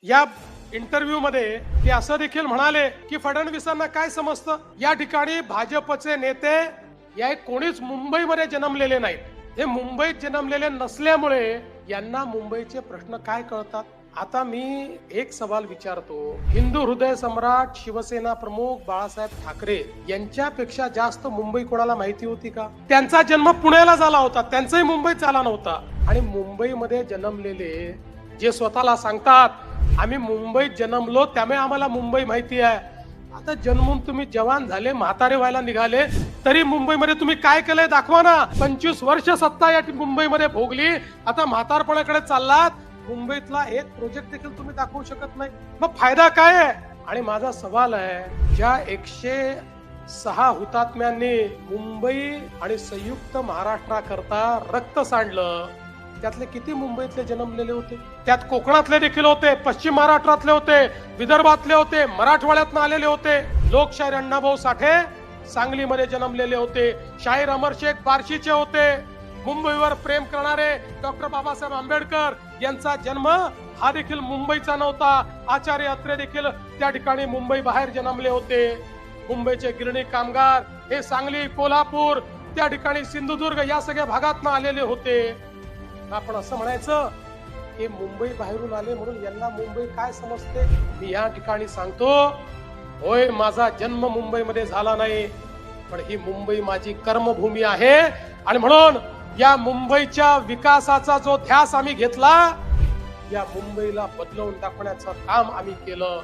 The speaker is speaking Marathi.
या इंटरव्ह्यू मध्ये ते असं देखील म्हणाले की फडणवीसांना काय समजतं, या ठिकाणी भाजपचे नेते या कोणीच मुंबईमध्ये जन्मलेले नाहीत, हे मुंबईत जन्मलेले नसल्यामुळे यांना मुंबईचे प्रश्न काय कळतात. आता मी एक सवाल विचारतो, हिंदू हृदय सम्राट शिवसेना प्रमुख बाळासाहेब ठाकरे यांच्यापेक्षा जास्त मुंबई कोणाला माहिती होती का? त्यांचा जन्म पुण्याला झाला होता, त्यांचाही मुंबईत झाला नव्हता. आणि मुंबईमध्ये जन्मलेले जे स्वतःला सांगतात आम्ही मुंबईत जन्मलो त्यामुळे आम्हाला मुंबई माहिती आहे, आता जन्मून तुम्ही जवान झाले, म्हातारे व्हायला निघाले, तरी मुंबईमध्ये तुम्ही काय केलंय दाखवा ना. 25 वर्ष सत्ता या मुंबईमध्ये भोगली, आता म्हातारपणाकडे चाललात, मुंबईतला एक प्रोजेक्ट देखील तुम्ही दाखवू शकत नाही, मग फायदा काय आहे? आणि माझा सवाल आहे, ज्या 106 हुतात्म्यांनी मुंबई आणि संयुक्त महाराष्ट्राकरता रक्त सांडलं, त्यातले किती मुंबईतले जन्मलेले होते? त्यात कोकणातले देखील होते, पश्चिम महाराष्ट्रातले होते, विदर्भातले होते, मराठवाड्यातून आलेले होते. लोकशाहीर अण्णाभाऊ साठे सांगलीमध्ये जन्मलेले होते, शाहीर अमर शेख बार्शीचे होते. मुंबईवर प्रेम करणारे डॉक्टर बाबासाहेब आंबेडकर यांचा जन्म हा देखील मुंबईचा नव्हता. आचार्य अत्रे देखील त्या ठिकाणी मुंबई बाहेर जन्मले होते. मुंबईचे गिरणी कामगार हे सांगली, कोल्हापूर, त्या ठिकाणी सिंधुदुर्ग या सगळ्या भागातून आलेले होते. आपण असं म्हणायचं की मुंबई बाहेरून आले म्हणून यांना मुंबई काय समजते? मी या ठिकाणी सांगतो, होय माझा जन्म मुंबईमध्ये झाला नाही, पण ही मुंबई माझी कर्मभूमी आहे. आणि म्हणून या मुंबईच्या विकासाचा जो ध्यास आम्ही घेतला, या मुंबईला बदलवून टाकण्याचं काम आम्ही केलं.